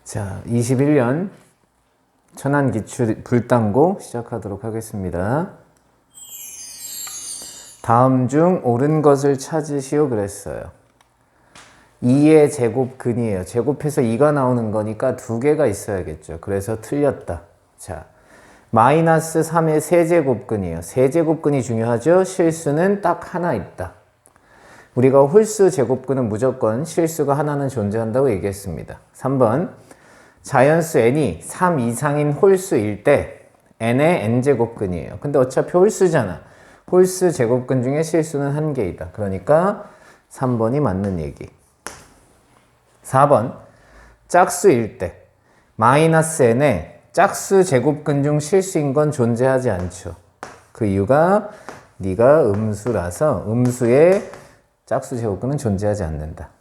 자, 21년 천안기출 불당고 시작하도록 하겠습니다. 다음 중 옳은 것을 찾으시오 그랬어요. 2의 제곱근이에요. 제곱해서 2가 나오는 거니까 두 개가 있어야겠죠. 그래서 틀렸다. 자, 마이너스 3의 세제곱근이에요. 세제곱근이 중요하죠. 실수는 딱 하나 있다. 우리가 홀수 제곱근은 무조건 실수가 하나는 존재한다고 얘기했습니다. 3번 자연수 n이 3 이상인 홀수일 때 n의 n제곱근이에요. 근데 어차피 홀수잖아. 홀수 제곱근 중에 실수는 한 개이다. 그러니까 3번이 맞는 얘기. 4번 짝수일 때 마이너스 n의 짝수 제곱근 중 실수인 건 존재하지 않죠. 그 이유가 네가 음수라서 음수의 짝수 제곱근은 존재하지 않는다.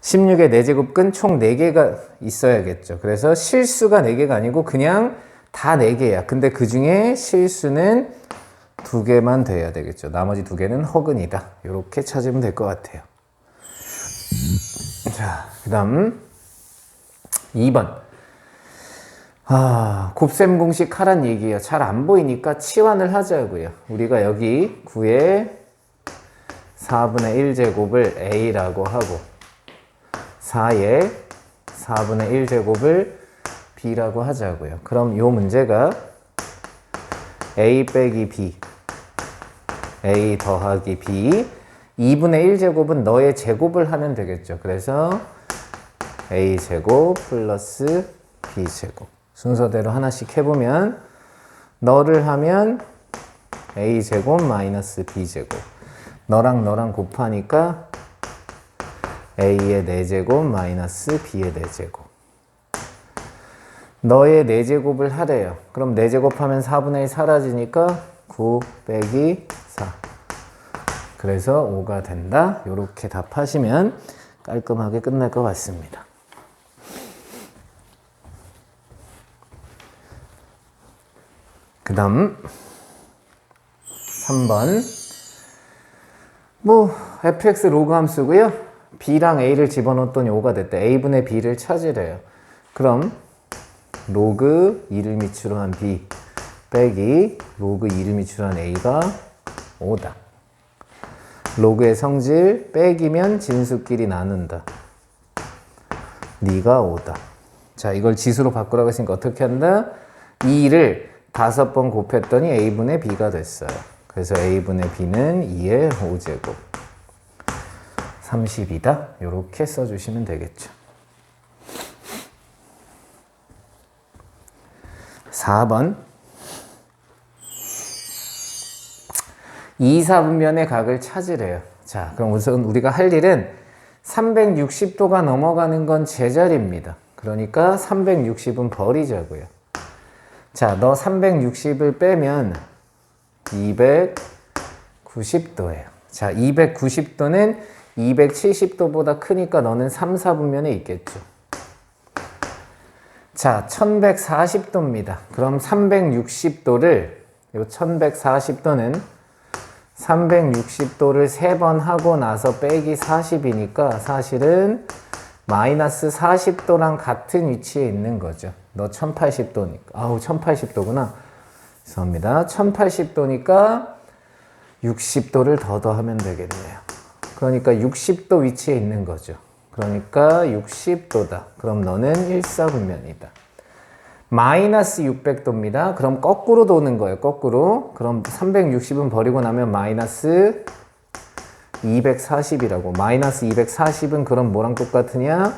16의 4제곱근 총 4개가 있어야겠죠. 그래서 실수가 4개가 아니고 그냥 다 4개야. 근데 그 중에 실수는 2개만 돼야 되겠죠. 나머지 2개는 허근이다. 이렇게 찾으면 될 것 같아요. 자, 그 다음 2번. 곱셈 공식 하란 얘기예요. 잘 안 보이니까 치환을 하자고요. 우리가 여기 9에 4분의 1제곱을 a라고 하고 4에 4분의 1제곱을 b라고 하자고요. 그럼 이 문제가 a 빼기 b, a 더하기 b, 2분의 1제곱은 너의 제곱을 하면 되겠죠. 그래서 a제곱 플러스 b제곱. 순서대로 하나씩 해보면 너를 하면 a제곱 마이너스 b제곱. 너랑 너랑 곱하니까 a의 4제곱 마이너스 b의 4제곱. 너의 4제곱을 하래요. 그럼 4제곱 하면 4분의 1 사라지니까 9 빼기 4. 그래서 5가 된다. 이렇게 답하시면 깔끔하게 끝날 것 같습니다. 그 다음 3번 fx 로그 함수고요. b랑 a를 집어넣었더니 5가 됐다. a분의 b를 찾으래요. 그럼 로그 2를 밑으로 한 b 빼기 로그 2를 밑으로 한 a가 5다. 로그의 성질 빼기면 진수끼리 나눈다. 네가 5다. 자, 이걸 지수로 바꾸라고 했으니까 어떻게 한다? 2를 5번 곱했더니 a분의 b가 됐어요. 그래서 a분의 b는 2의 5제곱 30이다. 이렇게 써주시면 되겠죠. 4번 2, 4분면의 각을 찾으래요. 자, 그럼 우선 우리가 할 일은 360도가 넘어가는 건 제자리입니다. 그러니까 360은 버리자고요. 자, 너 360을 빼면 290도예요. 자, 290도는 270도보다 크니까 너는 3, 4분면에 있겠죠. 자, 1140도입니다. 그럼 360도를, 요 1140도는 360도를 3번 하고 나서 빼기 40이니까 사실은 마이너스 40도랑 같은 위치에 있는 거죠. 너 1080도니까. 1080도구나. 죄송합니다. 1080도니까 60도를 더하면 되겠네요. 그러니까 60도 위치에 있는 거죠. 그러니까 60도다. 그럼 너는 1사분면이다. 마이너스 600도입니다. 그럼 거꾸로 도는 거예요. 거꾸로. 그럼 360은 버리고 나면 마이너스 240이라고. 마이너스 240은 그럼 뭐랑 똑같으냐?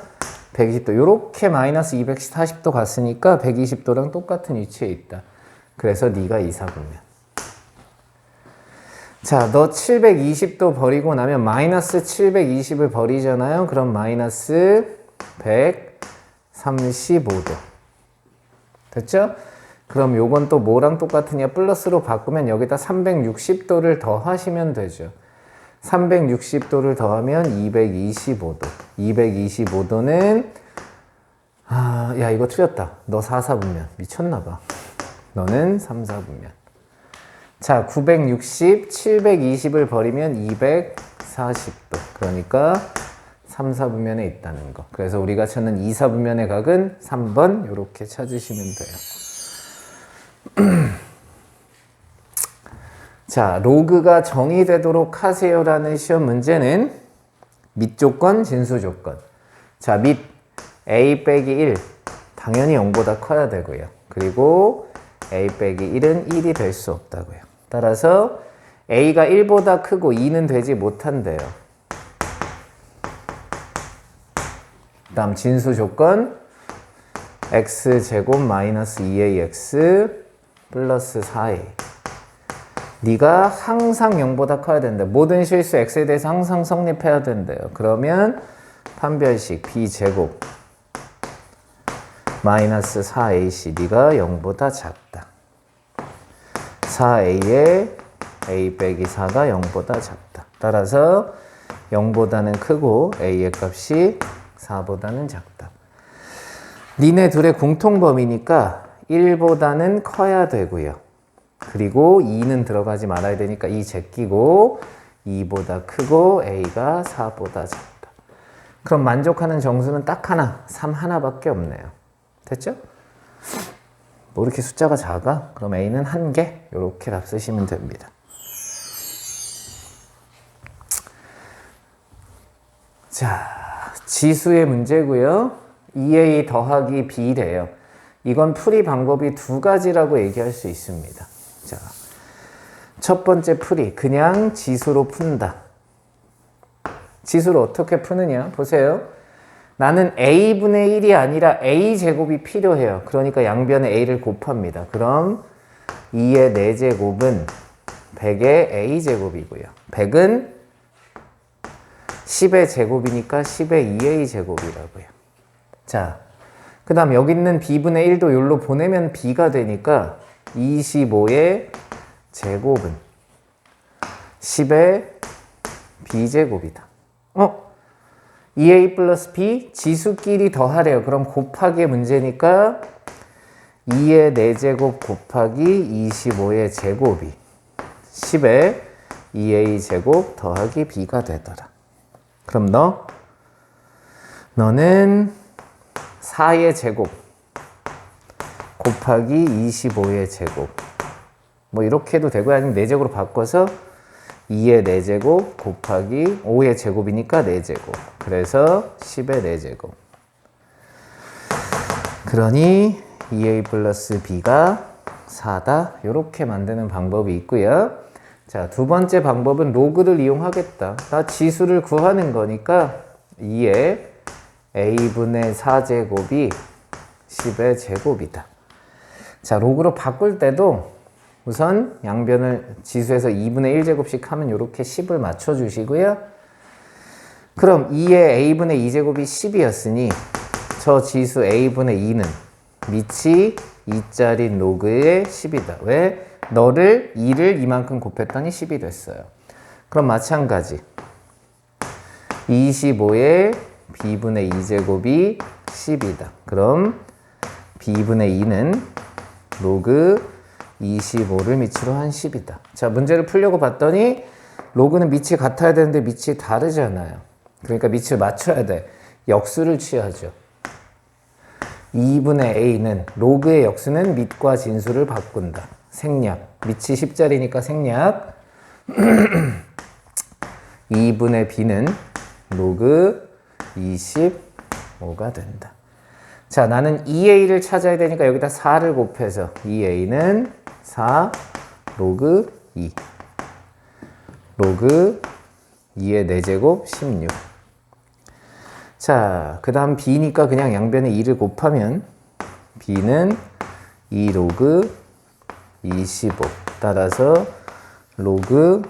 120도. 이렇게 마이너스 240도 갔으니까 120도랑 똑같은 위치에 있다. 그래서 네가 2사분면. 자, 너 720도 버리고 나면 마이너스 720을 버리잖아요. 그럼 마이너스 135도. 됐죠? 그럼 요건 또 뭐랑 똑같으냐? 플러스로 바꾸면 여기다 360도를 더하시면 되죠. 360도를 더하면 225도. 225도는 야, 이거 틀렸다. 너 4사분면. 미쳤나봐. 너는 3사분면. 자, 960, 720을 버리면 240도. 그러니까 3, 4분면에 있다는 거. 그래서 우리가 찾는 2, 4분면의 각은 3번 이렇게 찾으시면 돼요. 자, 로그가 정의되도록 하세요라는 시험 문제는 밑 조건, 진수 조건. 자, 밑 a 빼기 1 당연히 0보다 커야 되고요. 그리고 a 빼기 1은 1이 될 수 없다고요. 따라서 a가 1보다 크고 2는 되지 못한대요. 그 다음 진수 조건 x제곱 마이너스 2ax 플러스 4a. 네가 항상 0보다 커야 된다. 모든 실수 x에 대해서 항상 성립해야 된대요. 그러면 판별식 b제곱 마이너스 4ac 네가 0보다 작다. 4a에 a 빼기 4가 0보다 작다. 따라서 0보다는 크고 a의 값이 4보다는 작다. 니네 둘의 공통범위니까 1보다는 커야 되고요. 그리고 2는 들어가지 말아야 되니까 2 제끼고 2보다 크고 a가 4보다 작다. 그럼 만족하는 정수는 딱 하나, 3 하나밖에 없네요. 됐죠? 뭐 이렇게 숫자가 작아? 그럼 a는 1개 이렇게 답 쓰시면 됩니다. 자, 지수의 문제고요. 2a 더하기 b래요. 이건 풀이 방법이 두 가지라고 얘기할 수 있습니다. 자, 첫 번째 풀이 그냥 지수로 푼다. 지수를 어떻게 푸느냐? 보세요. 나는 a분의 1이 아니라 a제곱이 필요해요. 그러니까 양변에 a를 곱합니다. 그럼 2의 4제곱은 100의 a제곱이고요. 100은 10의 제곱이니까 10의 2a 제곱이라고요. 자, 그 다음 여기 있는 b분의 1도 여기로 보내면 b가 되니까 25의 제곱은 10의 b제곱이다. 2a 플러스 b 지수끼리 더하래요. 그럼 곱하기의 문제니까 2의 4제곱 곱하기 25의 제곱이 10의 2a 제곱 더하기 b가 되더라. 그럼 너는 4의 제곱 곱하기 25의 제곱 뭐 이렇게 해도 되고요. 아니면 4제곱으로 바꿔서 2의 4제곱 곱하기 5의 제곱이니까 4제곱. 그래서 10의 4제곱. 그러니 2a 플러스 b가 4다. 이렇게 만드는 방법이 있고요. 자, 두 번째 방법은 로그를 이용하겠다. 나 지수를 구하는 거니까 2의 a분의 4제곱이 10의 제곱이다. 자, 로그로 바꿀 때도 우선 양변을 지수에서 2분의 1제곱씩 하면 이렇게 10을 맞춰주시고요. 그럼 2의 a분의 2제곱이 10이었으니 저 지수 a분의 2는 밑이 2짜리 로그의 10이다. 왜? 너를 2를 이만큼 곱했더니 10이 됐어요. 그럼 마찬가지 25의 b분의 2제곱이 10이다. 그럼 b분의 2는 로그 25를 밑으로 한 10이다. 자, 문제를 풀려고 봤더니 로그는 밑이 같아야 되는데 밑이 다르잖아요. 그러니까 밑을 맞춰야 돼. 역수를 취하죠. 2분의 a는 로그의 역수는 밑과 진수를 바꾼다. 생략. 밑이 10짜리니까 생략. 2분의 b는 로그 25가 된다. 자, 나는 2a를 찾아야 되니까 여기다 4를 곱해서 2a는 4 로그 2 로그 2의 4제곱 16. 자, 그 다음 b니까 그냥 양변에 2를 곱하면 b는 2 로그 25. 따라서 로그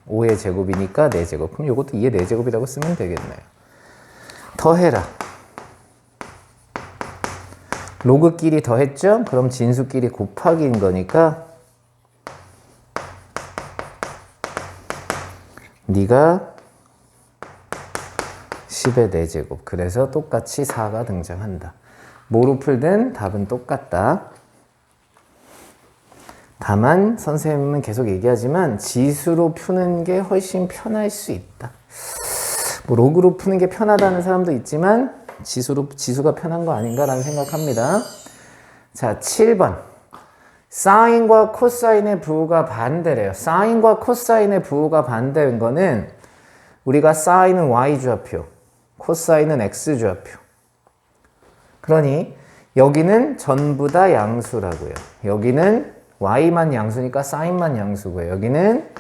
5의 제곱이니까 4제곱. 그럼 이것도 2의 4제곱이라고 쓰면 되겠네요. 더해라. 로그끼리 더했죠? 그럼 진수끼리 곱하기인 거니까 네가 10의 4제곱. 그래서 똑같이 4가 등장한다. 뭐로 풀든 답은 똑같다. 다만 선생님은 계속 얘기하지만 지수로 푸는 게 훨씬 편할 수 있다. 뭐 로그로 푸는 게 편하다는 사람도 있지만 지수가 편한 거 아닌가라는 생각합니다. 자, 7번. 사인과 코사인의 부호가 반대래요. 사인과 코사인의 부호가 반대인 거는 우리가 사인은 y좌표, 코사인은 x좌표. 그러니 여기는 전부 다 양수라고요. 여기는 y만 양수니까 사인만 양수고요. 여기는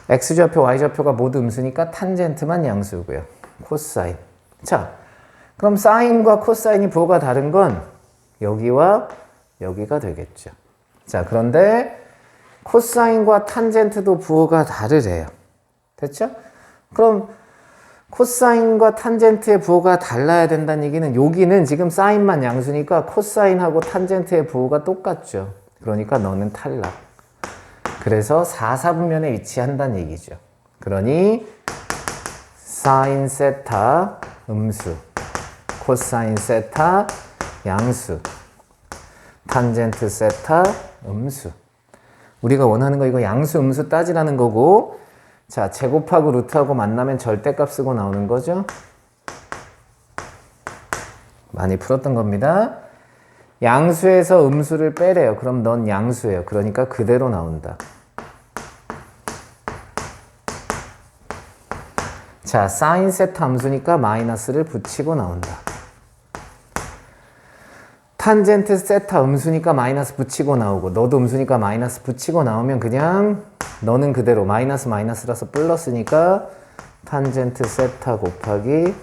x좌표, y좌표가 모두 음수니까 탄젠트만 양수고요. 코사인. 자, 그럼 사인과 코사인이 부호가 다른 건 여기와 여기가 되겠죠. 자, 그런데 코사인과 탄젠트도 부호가 다르래요. 됐죠? 그럼 코사인과 탄젠트의 부호가 달라야 된다는 얘기는 여기는 지금 사인만 양수니까 코사인하고 탄젠트의 부호가 똑같죠. 그러니까 너는 탈락. 그래서 4, 4분면에 위치한다는 얘기죠. 그러니 사인 세타 음수, 코사인 세타 양수, 탄젠트 세타 음수. 우리가 원하는 거 이거 양수 음수 따지라는 거고, 자, 제곱하고 루트하고 만나면 절대값 쓰고 나오는 거죠. 많이 풀었던 겁니다. 양수에서 음수를 빼래요. 그럼 넌 양수예요. 그러니까 그대로 나온다. 자, 사인 세타 함수니까 마이너스를 붙이고 나온다. 탄젠트 세타 음수니까 마이너스 붙이고 나오고, 너도 음수니까 마이너스 붙이고 나오면 그냥 너는 그대로 마이너스라서 플러스니까 탄젠트 세타 곱하기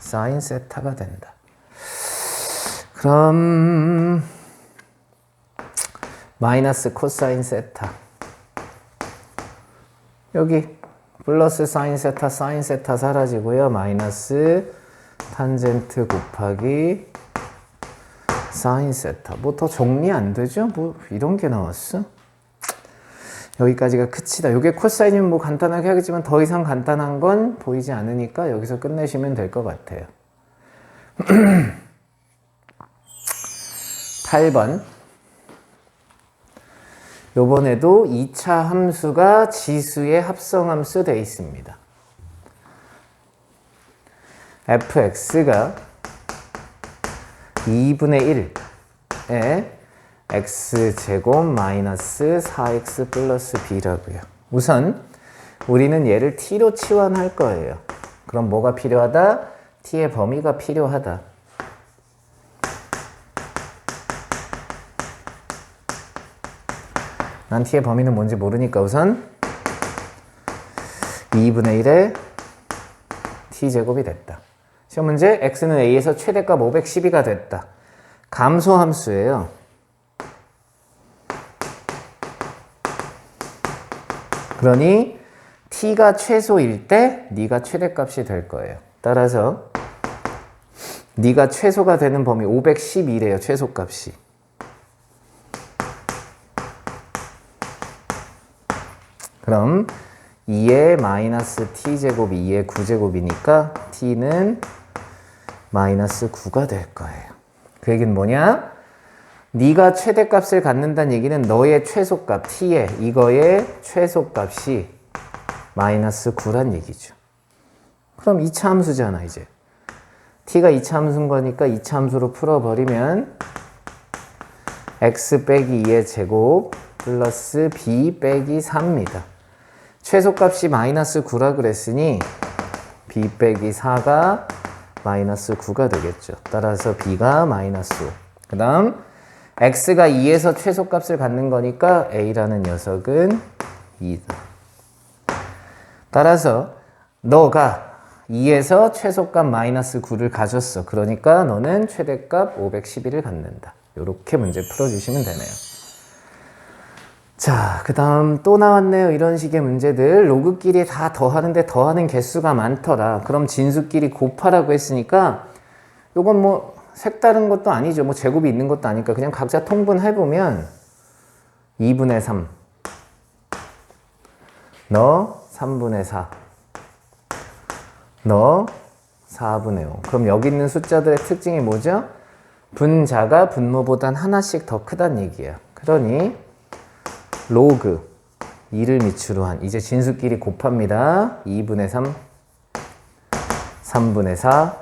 사인 세타가 된다. 그럼 마이너스 코사인 세타, 여기 플러스 사인 세타 사라지고요. 마이너스 탄젠트 곱하기 사인 세타. 뭐 더 정리 안 되죠? 뭐 이런 게 나왔어? 여기까지가 끝이다. 이게 코사인이면 뭐 간단하게 하겠지만 더 이상 간단한 건 보이지 않으니까 여기서 끝내시면 될 것 같아요. 8번. 요번에도 2차 함수가 지수의 합성함수 되어 있습니다. fx가 2분의 1에 x제곱 마이너스 4x 플러스 b라고요. 우선 우리는 얘를 t로 치환할 거예요. 그럼 뭐가 필요하다? t의 범위가 필요하다. 난 t의 범위는 뭔지 모르니까 우선 2분의 1에 t제곱이 됐다. 시험 문제, x는 a에서 최대값 512가 됐다. 감소함수예요. 그러니 t가 최소일 때 네가 최대값이 될 거예요. 따라서 네가 최소가 되는 범위 512래요. 최소값이. 그럼 2의 마이너스 t제곱이 2의 9제곱이니까 t는 마이너스 9가 될 거예요. 그 얘기는 뭐냐? 네가 최대값을 갖는다는 얘기는 너의 최소값 t의 이거의 최소값이 마이너스 9란 얘기죠. 그럼 2차 함수잖아 이제. t가 2차 함수인 거니까 2차 함수로 풀어버리면 x 빼기 2의 제곱 플러스 b 빼기 4입니다. 최소값이 마이너스 9라 그랬으니 b 빼기 4가 마이너스 9가 되겠죠. 따라서 b가 마이너스 5. 그 다음 x가 2에서 최소값을 갖는 거니까 a라는 녀석은 2다. 따라서 너가 2에서 최소값 마이너스 9를 가졌어. 그러니까 너는 최대값 512를 갖는다. 이렇게 문제 풀어주시면 되네요. 자, 그 다음 또 나왔네요. 이런 식의 문제들. 로그끼리 다 더하는데 더하는 개수가 많더라. 그럼 진수끼리 곱하라고 했으니까 요건 뭐 색다른 것도 아니죠. 뭐 제곱이 있는 것도 아니까 그냥 각자 통분해보면 2분의 3 너 3분의 4 너 4분의 5. 그럼 여기 있는 숫자들의 특징이 뭐죠? 분자가 분모보단 하나씩 더 크다는 얘기야. 그러니 로그 2를 밑으로 한 이제 진수끼리 곱합니다. 2분의 3 3분의 4,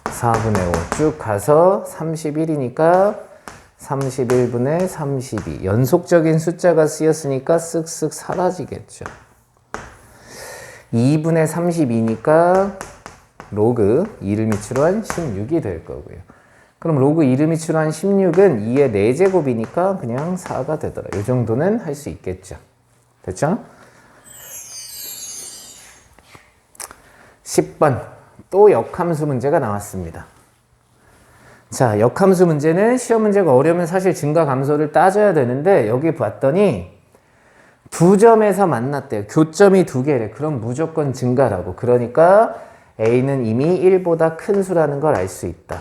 4분의 5 쭉 가서 31이니까 31분의 32. 연속적인 숫자가 쓰였으니까 쓱쓱 사라지겠죠. 2분의 32니까 로그 2를 밑으로 한 16이 될 거고요. 그럼 로그 2를 밑으로 한 16은 2의 4제곱이니까 그냥 4가 되더라. 이 정도는 할 수 있겠죠. 됐죠? 10번 또 역함수 문제가 나왔습니다. 자, 역함수 문제는 시험 문제가 어려우면 사실 증가 감소를 따져야 되는데 여기 봤더니 두 점에서 만났대요. 교점이 두 개래. 그럼 무조건 증가라고. 그러니까 A는 이미 1보다 큰 수라는 걸 알 수 있다.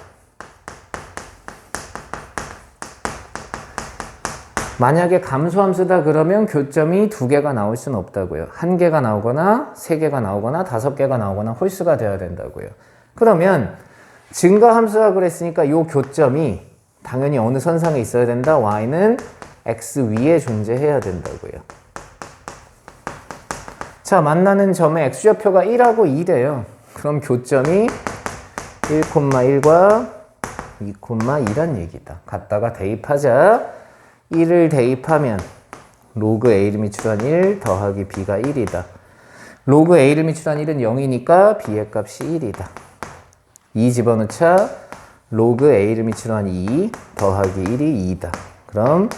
만약에 감소함수다 그러면 교점이 두 개가 나올 수는 없다고요. 한 개가 나오거나 세 개가 나오거나 다섯 개가 나오거나 홀수가 되어야 된다고요. 그러면 증가함수라 그랬으니까 이 교점이 당연히 어느 선상에 있어야 된다. y는 x 위에 존재해야 된다고요. 자, 만나는 점의 x좌표가 1하고 2래요. 그럼 교점이 1,1과 2,2란 얘기다. 갖다가 대입하자. 1을 대입하면 로그 a를 미출한 1 더하기 b가 1이다. 로그 a를 미출한 1은 0이니까 b의 값이 1이다. 2 집어넣자. 로그 a를 미출한 2 더하기 1이 2다. 그럼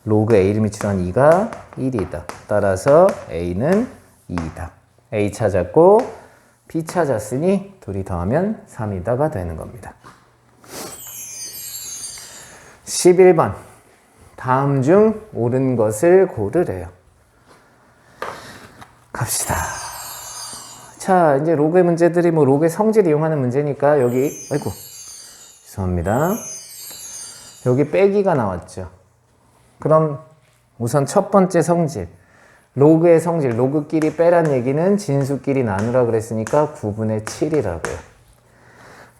로그 a를 미출한 2가 1이다. 따라서 a는 2다. a 찾았고 b 찾았으니 둘이 더하면 3이다가 되는 겁니다. 11번 다음 중 옳은 것을 고르래요. 갑시다. 자, 이제 로그의 문제들이 뭐 로그의 성질 이용하는 문제니까 여기 아이고 죄송합니다. 여기 빼기가 나왔죠. 그럼 우선 첫 번째 성질 로그의 성질, 로그끼리 빼란 얘기는 진수끼리 나누라 그랬으니까 9분의 7이라고요.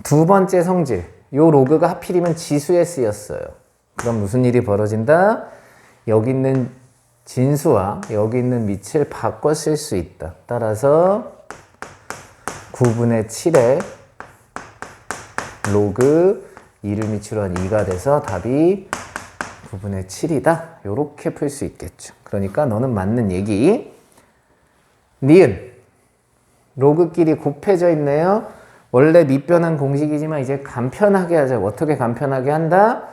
두 번째 성질, 요 로그가 하필이면 지수에 쓰였어요. 그럼 무슨 일이 벌어진다? 여기 있는 진수와 여기 있는 밑을 바꿔 쓸 수 있다. 따라서 9분의 7에 로그 2를 밑으로 한 2가 돼서 답이 9분의 7이다. 요렇게 풀 수 있겠죠. 그러니까 너는 맞는 얘기. 니은 로그끼리 곱해져 있네요. 원래 밑변한 공식이지만 이제 간편하게 하자. 어떻게 간편하게 한다?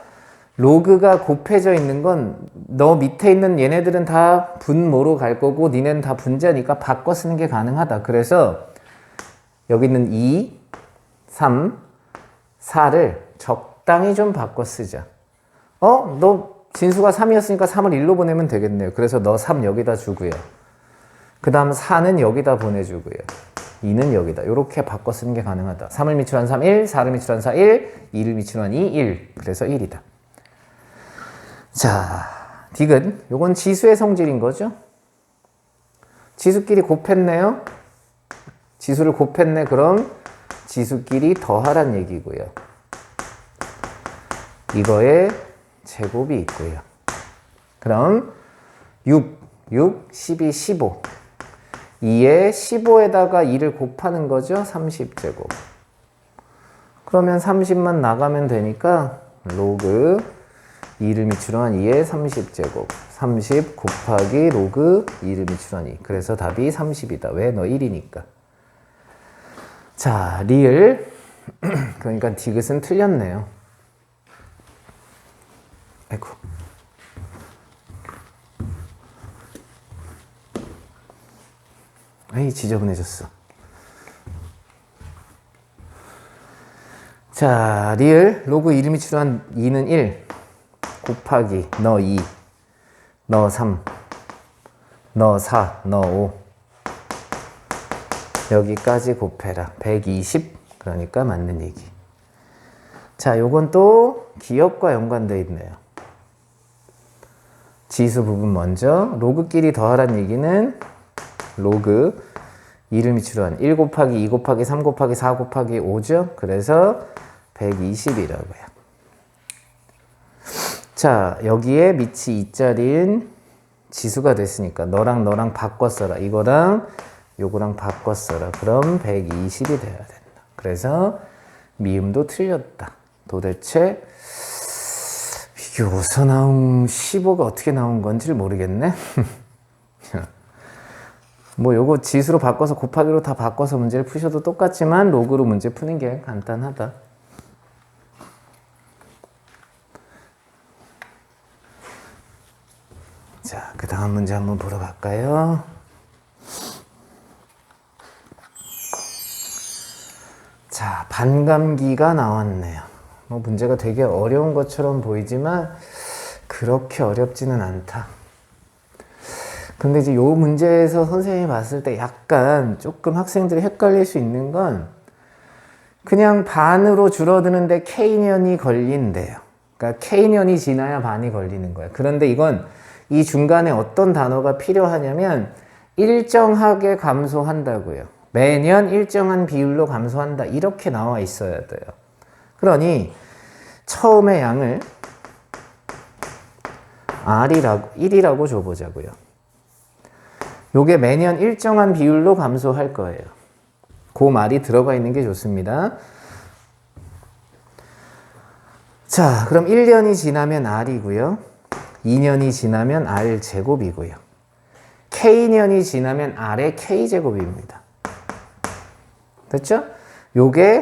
로그가 곱해져 있는 건 너 밑에 있는 얘네들은 다 분모로 갈 거고 니네는 다 분자니까 바꿔 쓰는 게 가능하다. 그래서 여기 있는 2, 3, 4를 적당히 좀 바꿔 쓰자. 너 진수가 3이었으니까 3을 1로 보내면 되겠네요. 그래서 너 3 여기다 주고요. 그 다음 4는 여기다 보내주고요. 2는 여기다. 이렇게 바꿔 쓰는 게 가능하다. 3을 밑으로 한 3, 1, 4를 밑으로 한 4, 1, 2를 밑으로 한 2, 1. 그래서 1이다. 자, 디귿. 요건 지수의 성질인 거죠. 지수끼리 곱했네요. 지수를 곱했네. 그럼 지수끼리 더하란 얘기고요. 이거에 제곱이 있고요. 그럼 6, 12, 15. 2에 15에다가 2를 곱하는 거죠. 30제곱. 그러면 30만 나가면 되니까 로그 2를 밑으로 한 2에 30제곱. 30 곱하기 로그 2를 밑으로 한 2. 그래서 답이 30이다. 왜? 너 1이니까. 자, 리을. 그러니까 디귿은 틀렸네요. 아이고. 아이, 지저분해졌어. 자, 리을. 로그 2를 밑으로 한 2는 1. 곱하기 너 2, 너 3, 너 4, 너 5. 여기까지 곱해라. 120. 그러니까 맞는 얘기. 자, 요건 또 기억과 연관되어 있네요. 지수 부분 먼저. 로그끼리 더하란 얘기는 로그 2를 밑으로 한 1 곱하기 2 곱하기 3 곱하기 4 곱하기 5죠. 그래서 120이라고요. 자, 여기에 밑이 2자리인 지수가 됐으니까 너랑 너랑 바꿔 써라. 이거랑 요거랑 바꿔 써라. 그럼 120이 돼야 된다. 그래서 미음도 틀렸다. 도대체 이게 어디서 나온 15가 어떻게 나온 건지를 모르겠네. 뭐 요거 지수로 바꿔서 곱하기로 다 바꿔서 문제를 푸셔도 똑같지만 로그로 문제 푸는 게 간단하다. 자, 그 다음 문제 한번 보러 갈까요? 자, 반감기가 나왔네요. 뭐 문제가 되게 어려운 것처럼 보이지만 그렇게 어렵지는 않다. 근데 이제 요 문제에서 선생님이 봤을 때 약간 조금 학생들이 헷갈릴 수 있는 건 그냥 반으로 줄어드는데 K년이 걸린대요. 그러니까 K년이 지나야 반이 걸리는 거예요. 그런데 이건 이 중간에 어떤 단어가 필요하냐면 일정하게 감소한다고요. 매년 일정한 비율로 감소한다. 이렇게 나와 있어야 돼요. 그러니 처음에 양을 R이라고 1이라고 줘보자고요. 요게 매년 일정한 비율로 감소할 거예요. 그 말이 들어가 있는 게 좋습니다. 자, 그럼 1년이 지나면 R이고요. 2년이 지나면 R 제곱이고요. K년이 지나면 R의 K제곱입니다. 됐죠? 요게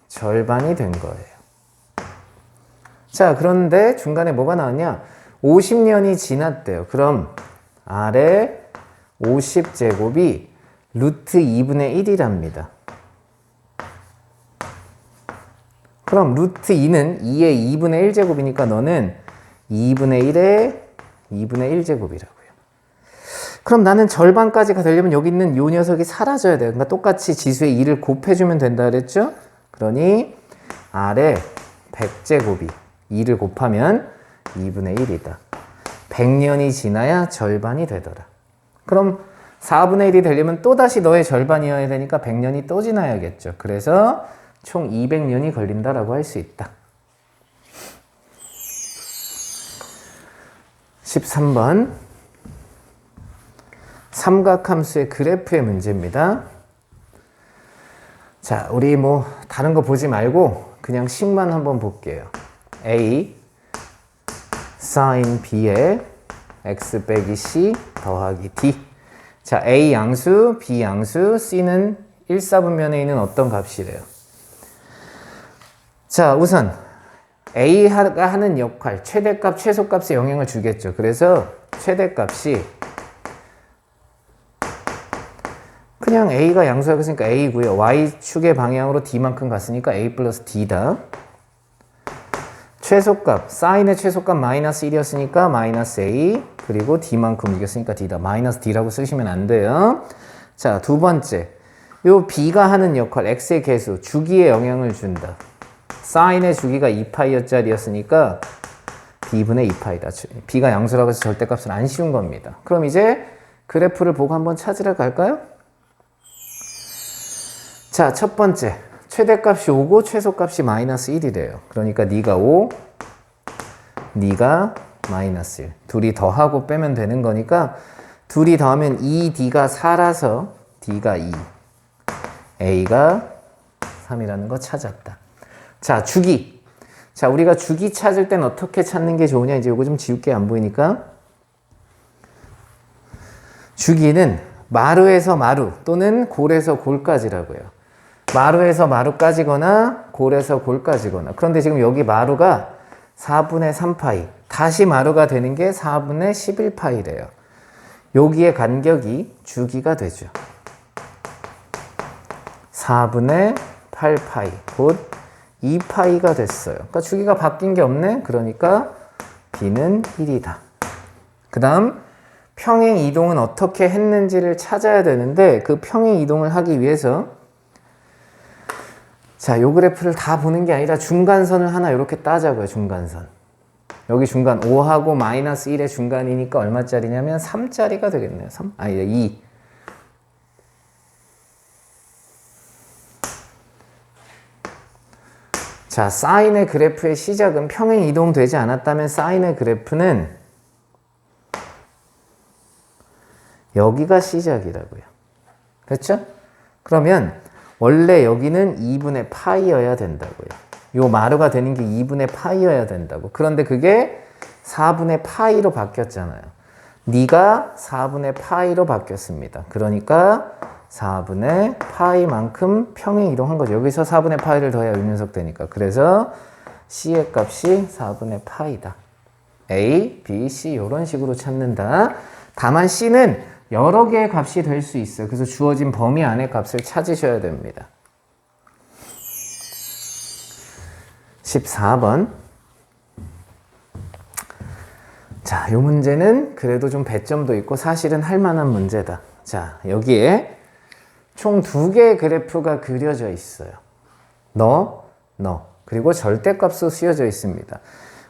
절반이 된 거예요. 자, 그런데 중간에 뭐가 나왔냐? 50년이 지났대요. 그럼 R의 50제곱이 루트 2분의 1이랍니다. 그럼 루트 2는 2의 2분의 1제곱이니까 너는 2분의 1의 2분의 1제곱이라고요. 그럼 나는 절반까지가 되려면 여기 있는 요 녀석이 사라져야 돼요. 그러니까 똑같이 지수의 2를 곱해주면 된다 그랬죠? 그러니 R의 100제곱이 2를 곱하면 2분의 1이다. 100년이 지나야 절반이 되더라. 그럼 4분의 1이 되려면 또다시 너의 절반이어야 되니까 100년이 또 지나야겠죠. 그래서 총 200년이 걸린다라고 할 수 있다. 13번 삼각함수의 그래프의 문제입니다. 자, 우리 뭐 다른 거 보지 말고 그냥 식만 한번 볼게요. A sin B에 x 빼기 C 더하기 D. 자, A 양수, B 양수, C는 1사분면에 있는 어떤 값이래요? 자, 우선 A가 하는 역할, 최대값, 최소값에 영향을 주겠죠. 그래서 최대값이 그냥 A가 양수라고 했으니까 A고요. Y축의 방향으로 D만큼 갔으니까 A 플러스 D다. 최소값, 사인의 최소값 마이너스 1이었으니까 마이너스 A, 그리고 D만큼 이겼으니까 D다. 마이너스 D라고 쓰시면 안 돼요. 자, 두 번째. 요 B가 하는 역할, X의 계수, 주기에 영향을 준다. 사인의 주기가 2파이어짜리였으니까 B분의 2파이다. B가 양수라고 해서 절대값을 안 씌운 겁니다. 그럼 이제 그래프를 보고 한번 찾으러 갈까요? 자, 첫 번째. 최대값이 5고 최소값이 마이너스 1이래요. 그러니까 네가 5, 네가 마이너스 1. 둘이 더하고 빼면 되는 거니까 둘이 더하면 2D가 4라서 D가 2. A가 3이라는 거 찾았다. 자, 주기. 자, 우리가 주기 찾을 땐 어떻게 찾는 게 좋으냐? 이제 이거 좀 지울게 안 보이니까. 주기는 마루에서 마루 또는 골에서 골까지라고요. 마루에서 마루까지거나 골에서 골까지거나. 그런데 지금 여기 마루가 4분의 3파이. 다시 마루가 되는 게 4분의 11파이래요. 여기의 간격이 주기가 되죠. 4분의 8파이. 곧 2파이가 됐어요. 그러니까 주기가 바뀐 게 없네. 그러니까 B는 1이다. 그 다음 평행 이동은 어떻게 했는지를 찾아야 되는데 그 평행 이동을 하기 위해서 자, 요 그래프를 다 보는 게 아니라 중간선을 하나 이렇게 따자고요. 중간선. 여기 중간 5하고 마이너스 1의 중간이니까 얼마짜리냐면 3짜리가 되겠네요. 3? 아니, 2. 자, 사인의 그래프의 시작은 평행 이동되지 않았다면 사인의 그래프는 여기가 시작이라고요. 됐죠? 그러면 원래 여기는 2분의 파이여야 된다고요. 요 마루가 되는 게 2분의 파이여야 된다고. 그런데 그게 4분의 파이로 바뀌었잖아요. 네가 4분의 파이로 바뀌었습니다. 그러니까 4분의 파이만큼 평행 이동한 거죠. 여기서 4분의 파이를 더해야 유연석 되니까. 그래서 C의 값이 4분의 파이다. A, B, C 이런 식으로 찾는다. 다만 C는 여러 개의 값이 될 수 있어요. 그래서 주어진 범위 안의 값을 찾으셔야 됩니다. 14번. 자, 이 문제는 그래도 좀 배점도 있고 사실은 할 만한 문제다. 자, 여기에 총 2개의 그래프가 그려져 있어요. 너, 그리고 절대값도 씌워져 있습니다.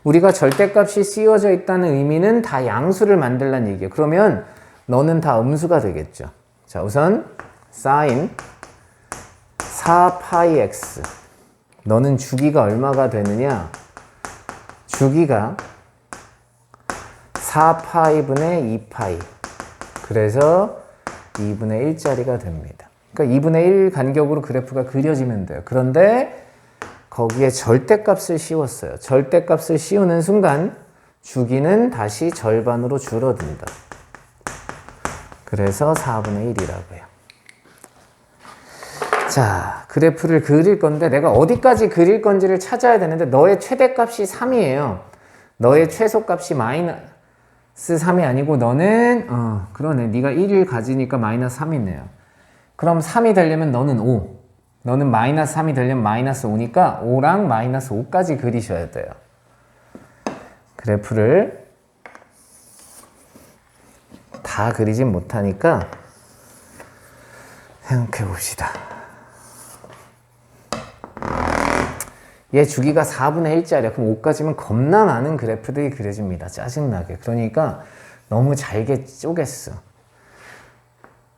우리가 절대값이 씌워져 있다는 의미는 다 양수를 만들란 얘기예요. 그러면 너는 다 음수가 되겠죠. 자, 우선 sin 4파이x. 너는 주기가 얼마가 되느냐? 주기가 4파이분의 2파이. 그래서 2분의 1짜리가 됩니다. 그러니까 2분의 1 간격으로 그래프가 그려지면 돼요. 그런데 거기에 절대값을 씌웠어요. 절대값을 씌우는 순간 주기는 다시 절반으로 줄어든다. 그래서 4분의 1이라고요. 자, 그래프를 그릴 건데 내가 어디까지 그릴 건지를 찾아야 되는데 너의 최대값이 3이에요. 너의 최소값이 마이너스 3이 아니고 너는 그러네. 네가 1을 가지니까 마이너스 3이네요. 그럼 3이 되려면 너는 5. 너는 마이너스 3이 되려면 마이너스 5니까 5랑 마이너스 5까지 그리셔야 돼요. 그래프를 다 그리진 못하니까 생각해 봅시다. 얘 주기가 4분의 1짜리야. 그럼 5까지면 겁나 많은 그래프들이 그려집니다. 짜증나게. 그러니까 너무 잘게 쪼갰어.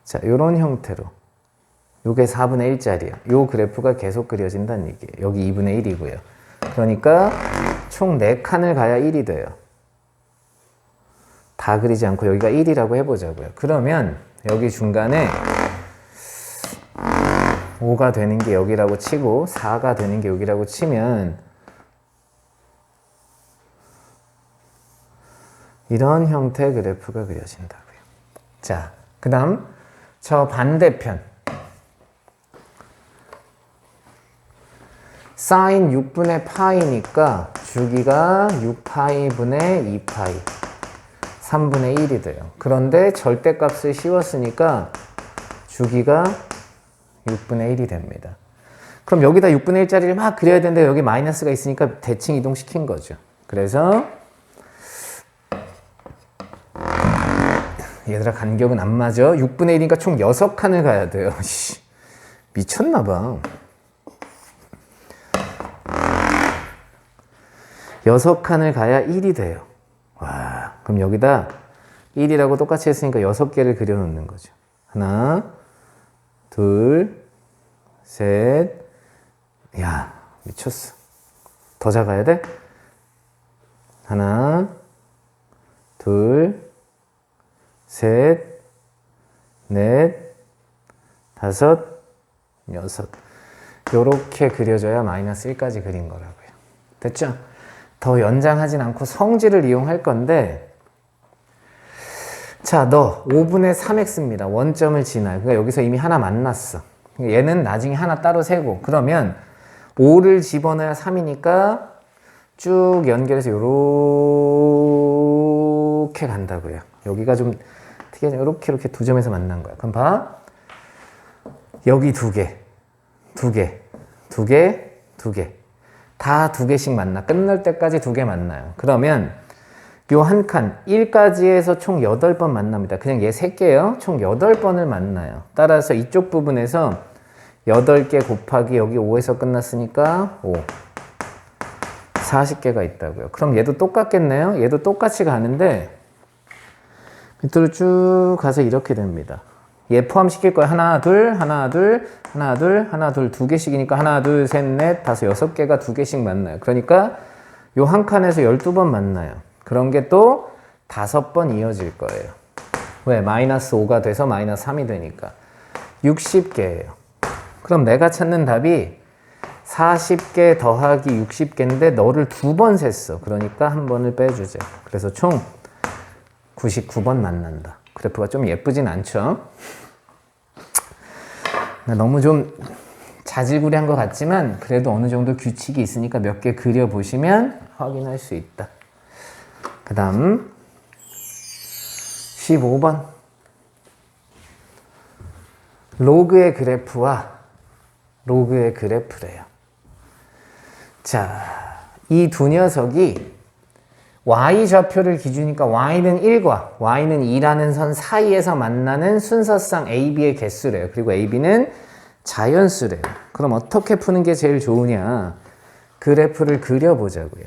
자, 요런 형태로. 요게 4분의 1짜리야. 요 그래프가 계속 그려진다는 얘기예요. 여기 2분의 1이고요. 그러니까 총 4칸을 가야 1이 돼요. 다 그리지 않고 여기가 1이라고 해보자고요. 그러면 여기 중간에 5가 되는 게 여기라고 치고 4가 되는 게 여기라고 치면 이런 형태의 그래프가 그려진다고요. 자, 그 다음 저 반대편 사인 6분의 파이니까 주기가 6파이분의 2파이 3분의 1이 돼요. 그런데 절대값을 씌웠으니까 주기가 6분의 1이 됩니다. 그럼 여기다 6분의 1짜리를 막 그려야 되는데 여기 마이너스가 있으니까 대칭 이동시킨 거죠. 그래서 얘들아 간격은 안 맞아. 6분의 1이니까 총 6칸을 가야 돼요. 미쳤나봐. 6칸을 가야 1이 돼요. 와, 그럼 여기다 1이라고 똑같이 했으니까 6개를 그려놓는 거죠. 하나, 둘, 셋. 야, 미쳤어. 더 작아야 돼? 하나, 둘, 셋, 넷, 다섯, 여섯. 요렇게 그려줘야 마이너스 1까지 그린 거라고요. 됐죠? 더 연장하진 않고 성질을 이용할 건데, 자, 너 5분의 3x입니다. 원점을 지나요. 그러니까 여기서 이미 하나 만났어. 얘는 나중에 하나 따로 세고, 그러면 5를 집어넣어야 3이니까 쭉 연결해서 요렇게 간다고요. 여기가 좀 특이하죠. 요렇게 이렇게 두 점에서 만난 거야. 그럼 봐. 여기 두 개. 다 2개씩 만나. 끝날 때까지 2개 만나요. 그러면 요 한 칸 1까지 해서 총 8번 만납니다. 그냥 얘 3개예요. 총 8번을 만나요. 따라서 이쪽 부분에서 8개 곱하기 여기 5에서 끝났으니까 5. 40개가 있다고요. 그럼 얘도 똑같겠네요. 얘도 똑같이 가는데 밑으로 쭉 가서 이렇게 됩니다. 얘 포함시킬 거예요. 하나, 둘, 2개씩이니까 하나, 둘, 셋, 넷, 다섯, 6개가 2개씩 만나요. 그러니까 요 한 칸에서 12번 만나요. 그런 게 또 5번 이어질 거예요. 왜? 마이너스 5가 돼서 마이너스 3이 되니까. 60개예요. 그럼 내가 찾는 답이 40개 더하기 60개인데 너를 2번 셌어. 그러니까 한 번을 빼주자. 그래서 총 99번 만난다. 그래프가 좀 예쁘진 않죠? 너무 좀 자질구레한 것 같지만 그래도 어느 정도 규칙이 있으니까 몇 개 그려보시면 확인할 수 있다. 그 다음 15번 로그의 그래프와 로그의 그래프래요. 자, 이 두 녀석이 y좌표를 기준이니까 y는 1과 y는 2라는 선 사이에서 만나는 순서상 AB의 개수래요. 그리고 AB는 자연수래요. 그럼 어떻게 푸는 게 제일 좋으냐? 그래프를 그려보자고요.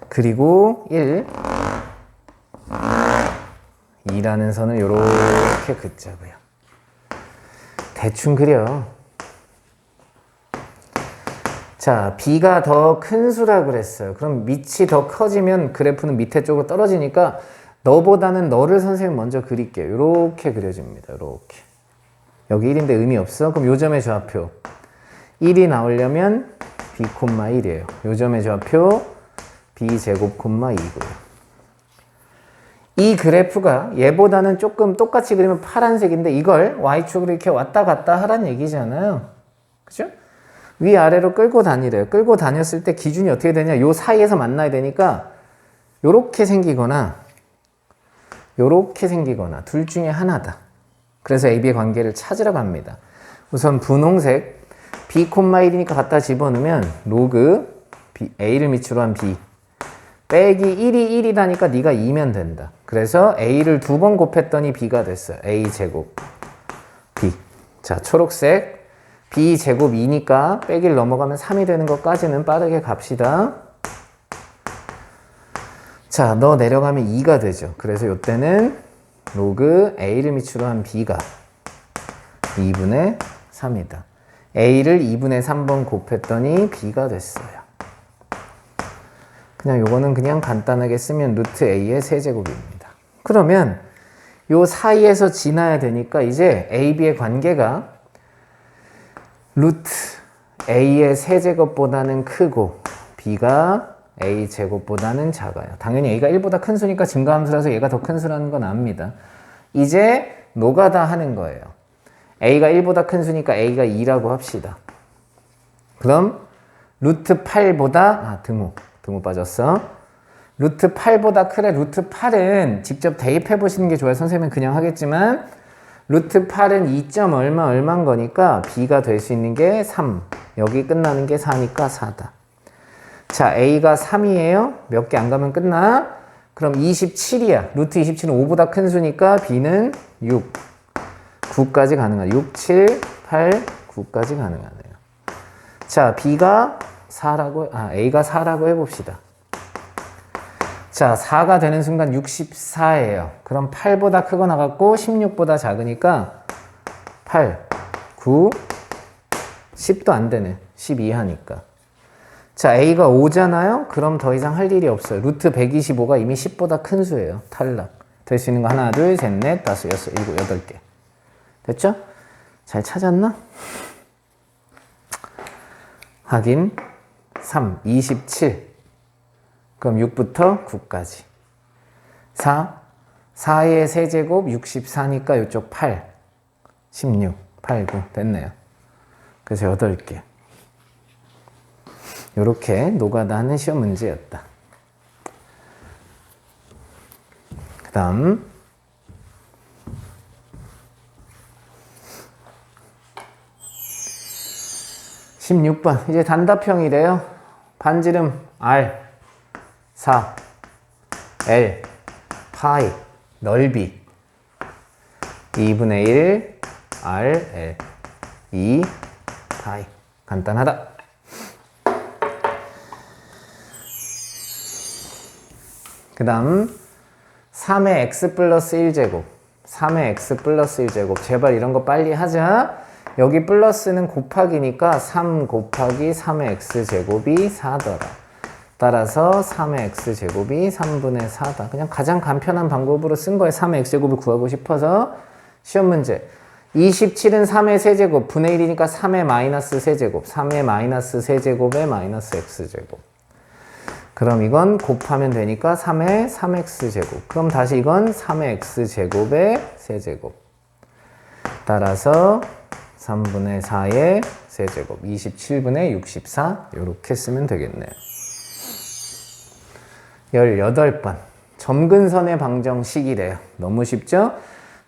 그리고 1, 2라는 선을 이렇게 긋자고요. 대충 그려. 자, B가 더 큰 수라 그랬어요. 그럼 밑이 더 커지면 그래프는 밑에 쪽으로 떨어지니까 너보다는 너를 선생님 먼저 그릴게요. 이렇게 그려집니다. 이렇게. 여기 1인데 의미 없어? 그럼 요점의 좌표 1이 나오려면 B, 1이에요. 요점의 좌표 B제곱, 2고요. 이 그래프가 얘보다는 조금 똑같이 그리면 파란색인데 이걸 Y축으로 이렇게 왔다 갔다 하란 얘기잖아요. 그죠? 위아래로 끌고 다니래요. 끌고 다녔을 때 기준이 어떻게 되냐? 요 사이에서 만나야 되니까 요렇게 생기거나 요렇게 생기거나 둘 중에 하나다. 그래서 AB의 관계를 찾으라고 합니다. 우선 분홍색 B, 1이니까 갖다 집어넣으면 로그 A를 밑으로 한 B 빼기 1이 1이다니까 네가 2면 된다. 그래서 A를 2번 곱했더니 B가 됐어요. A제곱 B. 자, 초록색 B제곱 2니까 빼기를 넘어가면 3이 되는 것까지는 빠르게 갑시다. 자, 너 내려가면 2가 되죠. 그래서 이때는 로그 A를 밑으로 한 B가 2분의 3이다. A를 2분의 3번 곱했더니 B가 됐어요. 그냥 요거는 그냥 간단하게 쓰면 루트 A의 세제곱입니다. 그러면 요 사이에서 지나야 되니까 이제 A, B의 관계가 루트 A의 세제곱보다는 크고 B가 A 제곱보다는 작아요. 당연히 A가 1보다 큰 수니까 증가함수라서 얘가 더 큰 수라는 건 압니다. 이제 노가다 하는 거예요. A가 1보다 큰 수니까 A가 2라고 합시다. 그럼 루트 8보다 등호 빠졌어. 루트 8보다 크래. 루트 8은 직접 대입해 보시는 게 좋아요. 선생님은 그냥 하겠지만 루트 8은 2점 얼마인 거니까 B가 될 수 있는 게 3. 여기 끝나는 게 4니까 4다. 자, A가 3이에요. 몇 개 안 가면 끝나? 그럼 27이야. 루트 27은 5보다 큰 수니까 B는 6. 9까지 가능하네. 6, 7, 8, 9까지 가능하네요. 자, A가 4라고 해봅시다. 자, 4가 되는 순간 64예요. 그럼 8보다 크거나 같고 16보다 작으니까 8, 9, 10도 안 되네. 12 하니까. 자, A가 5잖아요? 그럼 더 이상 할 일이 없어요. 루트 125가 이미 10보다 큰 수예요. 탈락. 될 수 있는 거 하나, 둘, 셋, 넷, 다섯, 여섯, 일곱, 8개. 됐죠? 잘 찾았나? 확인. 3, 27. 그럼 6부터 9까지. 4의 세제곱 64니까 이쪽 8, 16, 8, 9 됐네요. 그래서 8개. 이렇게 노가다 하는 시험 문제였다. 그 다음 16번 이제 단답형이래요. 반지름 R 4 L 파이 넓이 2분의 1 R L 2 파이 간단하다. 그 다음 3의 x 플러스 1제곱 3의 x 플러스 1제곱 제발 이런 거 빨리 하자. 여기 플러스는 곱하기니까 3 곱하기 3의 x제곱이 4더라. 따라서 3의 x제곱이 3분의 4다. 그냥 가장 간편한 방법으로 쓴 거예요. 3의 x제곱을 구하고 싶어서. 시험 문제. 27은 3의 세제곱, 분의 1이니까 3의 마이너스 세제곱, 3의 마이너스 세제곱의 마이너스 x제곱. 그럼 이건 곱하면 되니까 3의 3x제곱. 그럼 다시 이건 3의 x제곱의 세제곱. 따라서 3분의 4의 세제곱, 27분의 64 이렇게 쓰면 되겠네요. 18번. 점근선의 방정식이래요. 너무 쉽죠?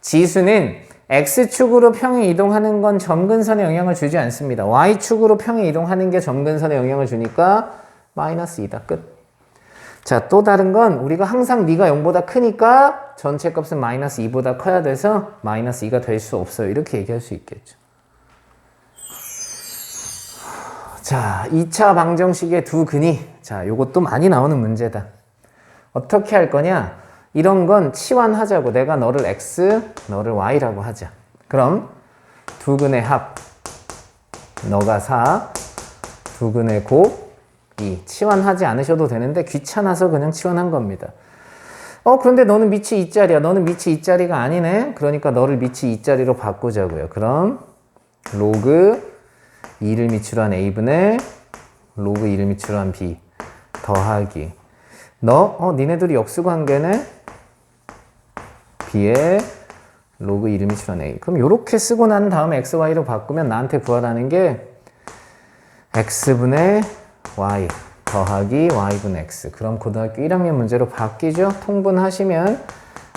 지수는 X축으로 평행 이동하는 건 점근선에 영향을 주지 않습니다. Y축으로 평행 이동하는 게 점근선에 영향을 주니까 마이너스 2다. 끝. 자, 또 다른 건 우리가 항상 네가 0보다 크니까 전체 값은 마이너스 2보다 커야 돼서 마이너스 2가 될 수 없어요. 이렇게 얘기할 수 있겠죠. 자, 2차 방정식의 두 근이. 자, 요것도 많이 나오는 문제다. 어떻게 할 거냐? 이런 건 치환하자고. 내가 너를 x, 너를 y라고 하자. 그럼 두 근의 합, 너가 4, 두 근의 곱, 2. 치환하지 않으셔도 되는데 귀찮아서 그냥 치환한 겁니다. 그런데 너는 밑이 2짜리야. 너는 밑이 2짜리가 아니네. 그러니까 너를 밑이 2짜리로 바꾸자고요. 그럼 로그 2를 밑으로 한 a분의 로그 2를 밑으로 한 b 더하기 니네들이 역수관계네. b에 로그 2를 밑으로 한 a. 그럼 이렇게 쓰고 난 다음에 x, y로 바꾸면 나한테 구하라는 게 x분의 y 더하기 y분의 x. 그럼 고등학교 1학년 문제로 바뀌죠. 통분하시면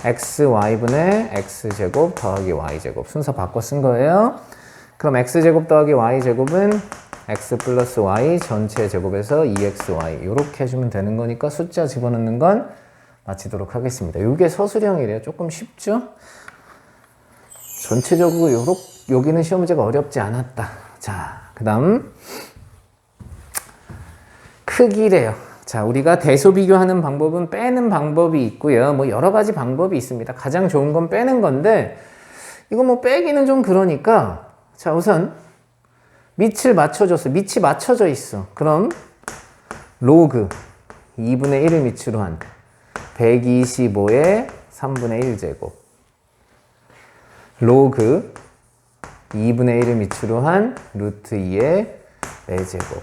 x, y분의 x제곱 더하기 y제곱. 순서 바꿔 쓴 거예요. 그럼 x제곱 더하기 y제곱은 x 플러스 y 전체 제곱에서 2xy 이렇게 해주면 되는 거니까 숫자 집어넣는 건 마치도록 하겠습니다. 이게 서술형이래요. 조금 쉽죠? 전체적으로 여기는 시험 문제가 어렵지 않았다. 자, 그 다음 크기래요. 자, 우리가 대소 비교하는 방법은 빼는 방법이 있고요. 뭐 여러 가지 방법이 있습니다. 가장 좋은 건 빼는 건데 이거 뭐 빼기는 좀 그러니까 자, 우선 밑을 맞춰줬어. 밑이 맞춰져 있어. 그럼 로그 2분의 1을 밑으로 한 125의 3분의 1제곱 로그 2분의 1을 밑으로 한 루트 2의 4제곱.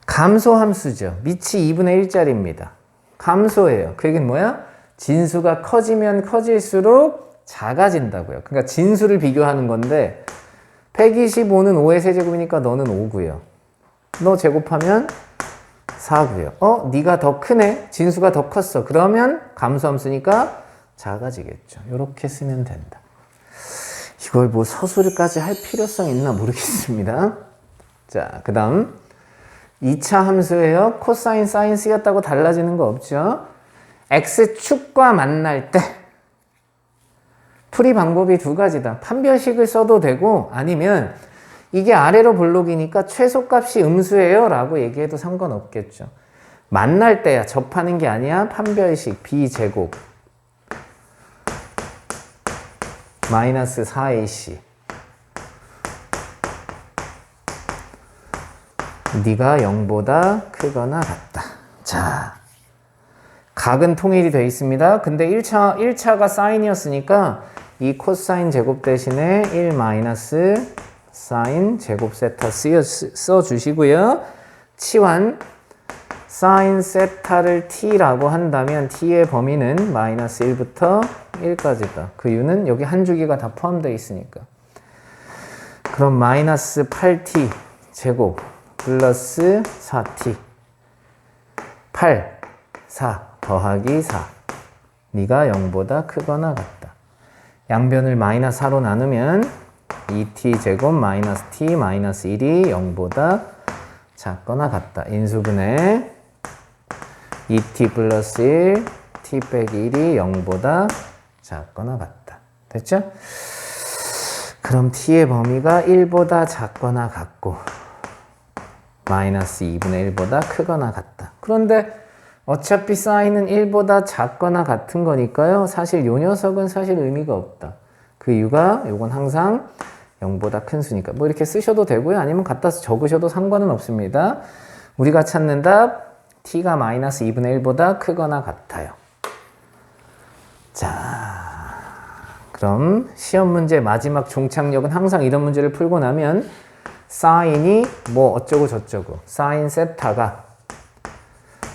감소함수죠. 밑이 2분의 1짜리입니다. 감소예요. 그 얘기는 뭐야? 진수가 커지면 커질수록 작아진다고요. 그러니까 진수를 비교하는 건데 125는 5의 세제곱이니까 너는 5고요. 너 제곱하면 4고요. 네가 더 크네. 진수가 더 컸어. 그러면 감소함수니까 작아지겠죠. 이렇게 쓰면 된다. 이걸 뭐 서술까지 할 필요성 있나 모르겠습니다. 자, 그 다음 2차 함수예요. 코사인, 사인 쓰였다고 달라지는 거 없죠? x축과 만날 때 풀이 방법이 두 가지다. 판별식을 써도 되고 아니면 이게 아래로 볼록이니까 최소값이 음수예요 라고 얘기해도 상관없겠죠. 만날 때야. 접하는 게 아니야. 판별식 b제곱 마이너스 4ac 네가 0보다 크거나 같다. 자, 각은 통일이 되어 있습니다. 근데 1차가 사인이었으니까 이 코사인 제곱 대신에 1 마이너스 사인 제곱 세타 써주시고요. 치환 사인 세타를 t라고 한다면 t의 범위는 마이너스 1부터 1까지다. 그 이유는 여기 한 주기가 다 포함되어 있으니까. 그럼 마이너스 8t 제곱 플러스 4t 8, 4 더하기 4 네가 0보다 크거나 같다. 양변을 마이너스 4로 나누면 2t 제곱 마이너스 t 마이너스 1이 0보다 작거나 같다. 인수분해 2t 플러스 1 t 빼기 1이 0보다 작거나 같다. 됐죠? 그럼 t의 범위가 1보다 작거나 같고 마이너스 2분의 1보다 크거나 같다. 그런데 어차피 사인은 1보다 작거나 같은 거니까요. 사실 이 녀석은 사실 의미가 없다. 그 이유가 이건 항상 0보다 큰 수니까. 뭐 이렇게 쓰셔도 되고요. 아니면 갖다 적으셔도 상관은 없습니다. 우리가 찾는 답 t가 마이너스 2분의 1보다 크거나 같아요. 자, 그럼 시험 문제 마지막 종착역은 항상 이런 문제를 풀고 나면 사인이 뭐 어쩌고 저쩌고 사인 세타가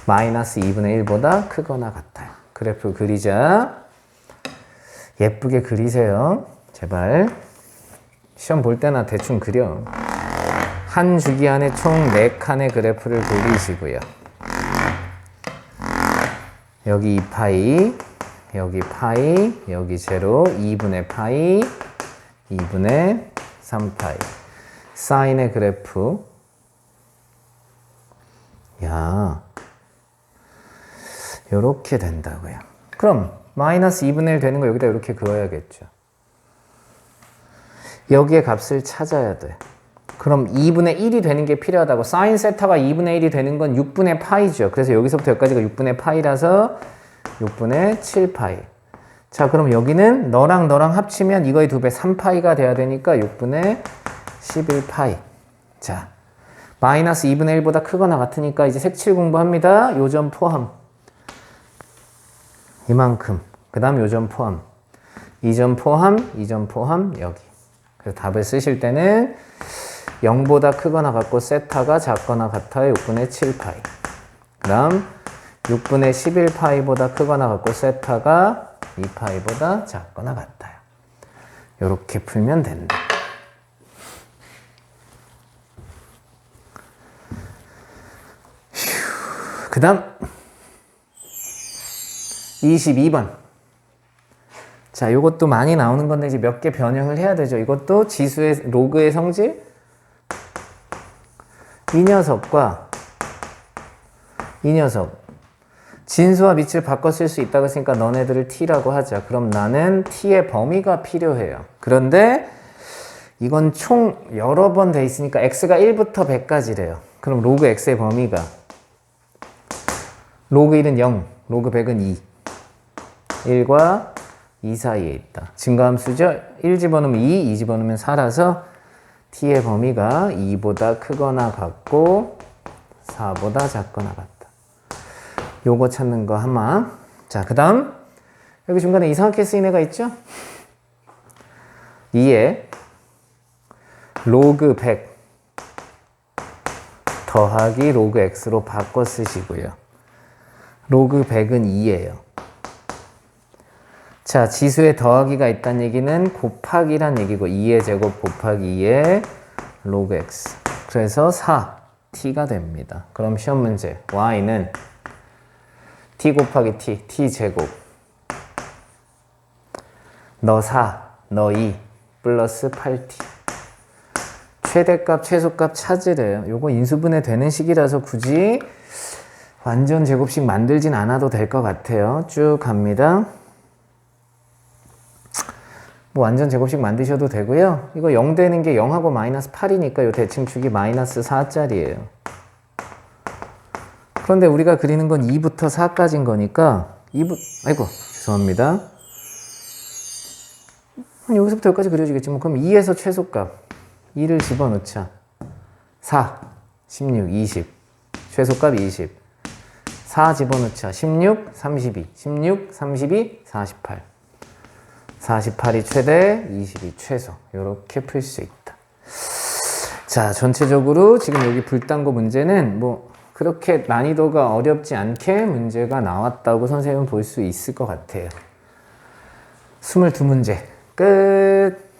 마이너스 2분의 1보다 크거나 같아요. 그래프 그리자. 예쁘게 그리세요. 제발. 시험 볼 때나 대충 그려. 한 주기 안에 총 4칸의 그래프를 그리시고요. 여기 2파이, 여기 파이, 여기 제로, 2분의 파이, 2분의 3파이. 사인의 그래프. 야, 요렇게 된다고요. 그럼 마이너스 2분의 1 되는 거 여기다 이렇게 그어야겠죠. 여기에 값을 찾아야 돼. 그럼 2분의 1이 되는 게 필요하다고. 사인 세타가 2분의 1이 되는 건 6분의 파이죠. 그래서 여기서부터 여기까지가 6분의 파이라서 6분의 7파이. 자, 그럼 여기는 너랑 너랑 합치면 이거의 2배 3파이가 돼야 되니까 6분의 11파이. 자, 마이너스 2분의 1보다 크거나 같으니까 이제 색칠 공부합니다. 요점 포함. 이만큼. 그 다음 요점 포함. 이 점 포함, 이 점 포함, 여기. 그래서 답을 쓰실 때는 0보다 크거나 같고 세타가 작거나 같아요. 6분의 7파이. 그 다음 6분의 11파이보다 크거나 같고 세타가 2파이보다 작거나 같아요. 이렇게 풀면 된다. 그 다음 22번. 자, 요것도 많이 나오는 건데 이제 몇 개 변형을 해야 되죠. 이것도 지수의 로그의 성질. 이 녀석과 이 녀석. 진수와 밑을 바꿔 쓸 수 있다고 했으니까 너네들을 t라고 하자. 그럼 나는 t의 범위가 필요해요. 그런데 이건 총 여러 번 돼 있으니까 x가 1부터 100까지래요. 그럼 로그 x의 범위가 로그 1은 0, 로그 100은 2. 1과 2 사이에 있다. 증가함수죠. 1 집어넣으면 2, 2 집어넣으면 4라서 t의 범위가 2보다 크거나 같고 4보다 작거나 같다. 요거 찾는 거 하나. 자, 그 다음 여기 중간에 이상하게 쓰인 애가 있죠? 2에 로그 100 더하기 로그 x로 바꿔 쓰시고요. 로그 100은 2예요. 자, 지수에 더하기가 있다는 얘기는 곱하기란 얘기고 2의 제곱 곱하기 2의 로그 x. 그래서 4t가 됩니다. 그럼 시험 문제 y는 t 곱하기 t 제곱 너 4, 너 2 플러스 8t. 최대값, 최소값 찾으래요. 요거 인수분해 되는 식이라서 굳이 완전 제곱식 만들진 않아도 될 것 같아요. 쭉 갑니다. 뭐 완전 제곱식 만드셔도 되고요. 이거 0 되는 게 0하고 마이너스 8이니까 요 대칭축이 마이너스 4짜리예요. 그런데 우리가 그리는 건 2부터 4까지인 거니까 아이고 죄송합니다. 여기서부터 여기까지 그려지겠지. 뭐 그럼 2에서 최소값 2를 집어넣자. 4, 16, 20 최소값 20 4 집어넣자. 16, 32 16, 32, 48 48이 최대, 20이 최소. 이렇게 풀 수 있다. 자, 전체적으로 지금 여기 불단고 문제는 뭐 그렇게 난이도가 어렵지 않게 문제가 나왔다고 선생님은 볼 수 있을 것 같아요. 22문제 끝.